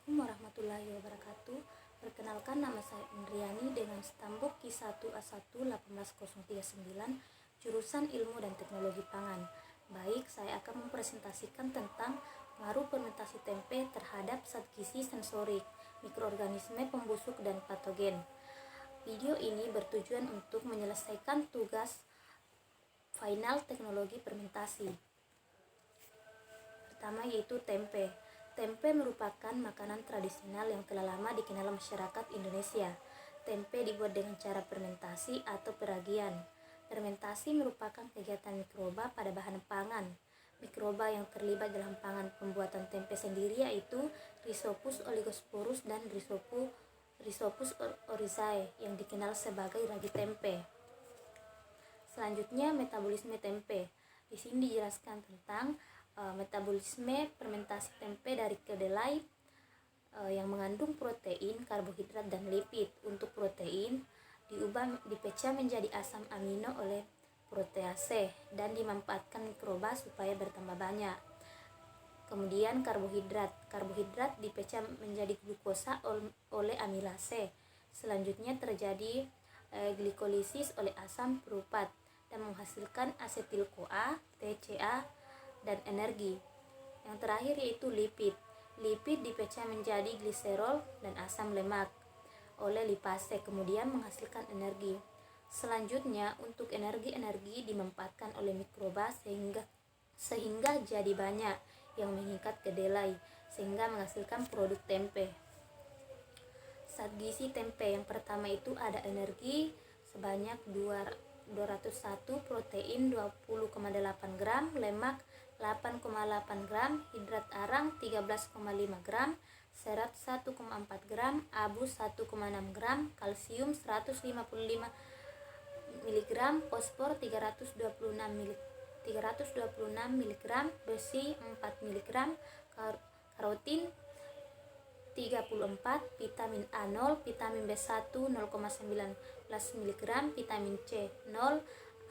Assalamualaikum warahmatullahi wabarakatuh. Perkenalkan, nama saya Indriani dengan stambuk Q1A1 18039, jurusan Ilmu dan Teknologi Pangan. Baik, saya akan mempresentasikan tentang pengaruh fermentasi tempe terhadap zat gizi sensorik, mikroorganisme pembusuk dan patogen. Video ini bertujuan untuk menyelesaikan tugas final teknologi fermentasi. Pertama yaitu tempe. Tempe merupakan makanan tradisional yang telah lama dikenal masyarakat Indonesia. Tempe dibuat dengan cara fermentasi atau peragian. Fermentasi merupakan kegiatan mikroba pada bahan pangan. Mikroba yang terlibat dalam pangan pembuatan tempe sendiri yaitu Rhizopus oligosporus dan Rhizopus oryzae yang dikenal sebagai ragi tempe. Selanjutnya, metabolisme tempe. Di sini dijelaskan tentang metabolisme fermentasi tempe dari kedelai yang mengandung protein, karbohidrat, dan lipid. Untuk protein dipecah menjadi asam amino oleh protease dan dimanfaatkan mikroba supaya bertambah banyak. Kemudian karbohidrat dipecah menjadi glukosa oleh amilase. Selanjutnya terjadi glikolisis oleh asam perupat dan menghasilkan asetil-CoA, TCA, dan energi. Yang terakhir yaitu lipid. Lipid dipecah menjadi gliserol dan asam lemak oleh lipase, kemudian menghasilkan energi. Selanjutnya, untuk energi dimanfaatkan oleh mikroba sehingga jadi banyak yang mengikat kedelai sehingga menghasilkan produk tempe. Zat gizi tempe yang pertama itu ada energi sebanyak 201, protein 20,8 gram, lemak 8,8 gram, hidrat arang 13,5 gram, serat 1,4 gram, abu 1,6 gram, kalsium 155 mg, fosfor 326 mg, besi 4 mg, karotin 34, vitamin A 0, vitamin B1 0,19 mg, vitamin C 0,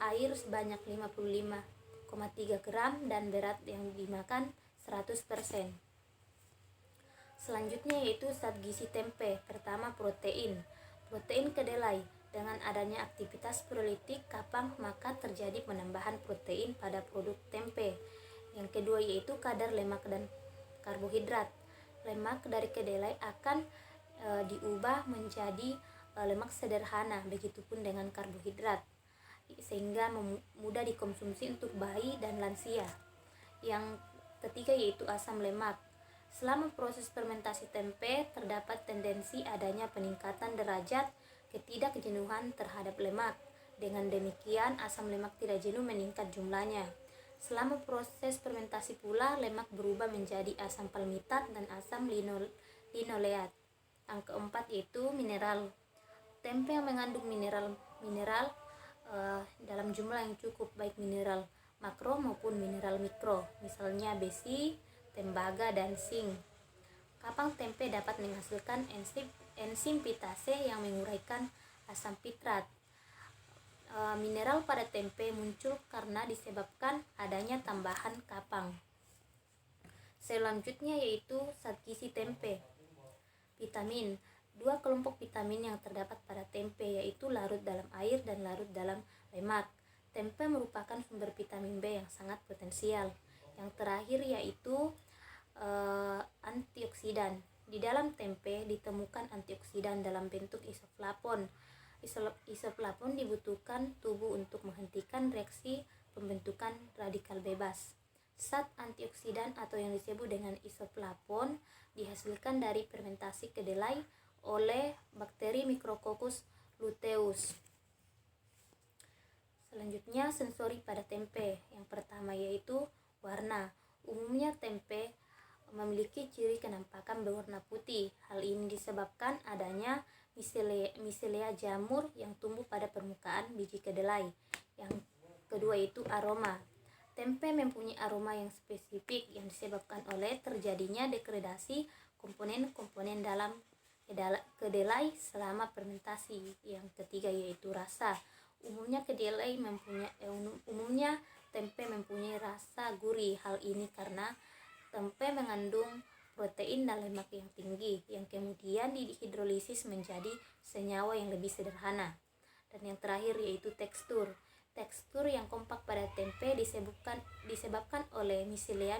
air sebanyak 55,3 gram, dan berat yang dimakan 100%. Selanjutnya yaitu zat gizi tempe. Pertama, protein. Protein kedelai. Dengan adanya aktivitas pirolitik kapang, maka terjadi penambahan protein pada produk tempe. Yang kedua yaitu kadar lemak dan karbohidrat. Lemak dari kedelai akan diubah menjadi lemak sederhana, begitupun dengan karbohidrat, sehingga mudah dikonsumsi untuk bayi dan lansia. Yang ketiga yaitu asam lemak. Selama proses fermentasi tempe, terdapat tendensi adanya peningkatan derajat ketidakjenuhan terhadap lemak. Dengan demikian, asam lemak tidak jenuh meningkat jumlahnya. Selama proses fermentasi pula, lemak berubah menjadi asam palmitat dan asam linoleat. Yang keempat yaitu mineral. Tempe yang mengandung mineral dalam jumlah yang cukup, baik mineral makro maupun mineral mikro, misalnya besi, tembaga, dan zinc. Kapang tempe dapat menghasilkan enzim pitase yang menguraikan asam pitrat. Mineral pada tempe muncul karena disebabkan adanya tambahan kapang. Selanjutnya yaitu zat gizi tempe. Vitamin. Dua kelompok vitamin yang terdapat pada tempe yaitu larut dalam air dan larut dalam lemak. Tempe merupakan sumber vitamin B yang sangat potensial. Yang terakhir yaitu antioksidan. Di dalam tempe ditemukan antioksidan dalam bentuk isoflavon. Isoflavon dibutuhkan tubuh untuk menghentikan reaksi pembentukan radikal bebas. Zat antioksidan atau yang disebut dengan isoflavon dihasilkan dari fermentasi kedelai oleh bakteri Micrococcus luteus. Selanjutnya, sensori pada tempe. Yang pertama yaitu warna. Umumnya tempe memiliki ciri kenampakan berwarna putih. Hal ini disebabkan adanya micelea jamur yang tumbuh pada permukaan biji kedelai. Yang kedua itu aroma. Tempe mempunyai aroma yang spesifik yang disebabkan oleh terjadinya degradasi komponen-komponen dalam kedelai selama fermentasi. Yang ketiga yaitu rasa. Umumnya tempe mempunyai rasa gurih. Hal ini karena tempe mengandung protein dan lemak yang tinggi, yang kemudian dihidrolisis menjadi senyawa yang lebih sederhana. Dan yang terakhir yaitu tekstur. Tekstur yang kompak pada tempe disebabkan oleh miselea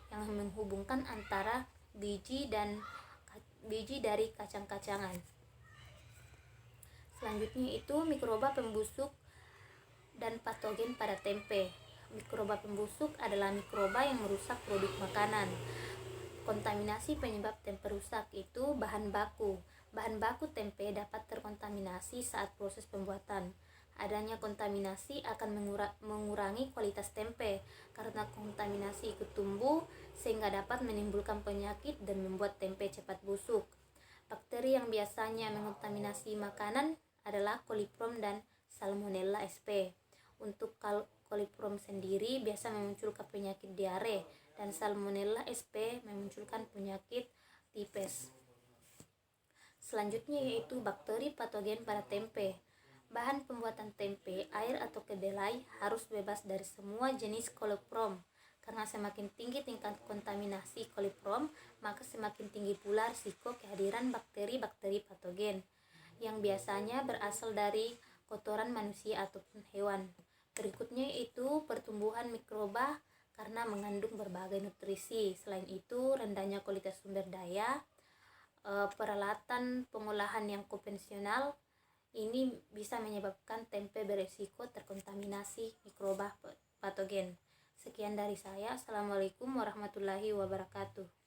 yang menghubungkan antara biji dari kacang-kacangan. Selanjutnya itu mikroba pembusuk dan patogen pada tempe. Mikroba pembusuk adalah mikroba yang merusak produk makanan. Kontaminasi penyebab tempe rusak itu bahan baku. Bahan baku tempe dapat terkontaminasi saat proses pembuatan. Adanya kontaminasi akan mengurangi kualitas tempe karena kontaminasi ikut tumbuh sehingga dapat menimbulkan penyakit dan membuat tempe cepat busuk. Bakteri yang biasanya mengontaminasi makanan adalah Coliform dan Salmonella sp. Untuk Coliform sendiri biasa memunculkan penyakit diare dan Salmonella sp memunculkan penyakit tipes. Selanjutnya yaitu bakteri patogen pada tempe. Bahan pembuatan tempe, air atau kedelai harus bebas dari semua jenis Coliform. Karena semakin tinggi tingkat kontaminasi Coliform, maka semakin tinggi pula risiko kehadiran bakteri-bakteri patogen yang biasanya berasal dari kotoran manusia ataupun hewan. Berikutnya itu pertumbuhan mikroba karena mengandung berbagai nutrisi. Selain itu, rendahnya kualitas sumber daya, peralatan pengolahan yang konvensional ini bisa menyebabkan tempe beresiko terkontaminasi mikroba patogen. Sekian dari saya. Assalamualaikum warahmatullahi wabarakatuh.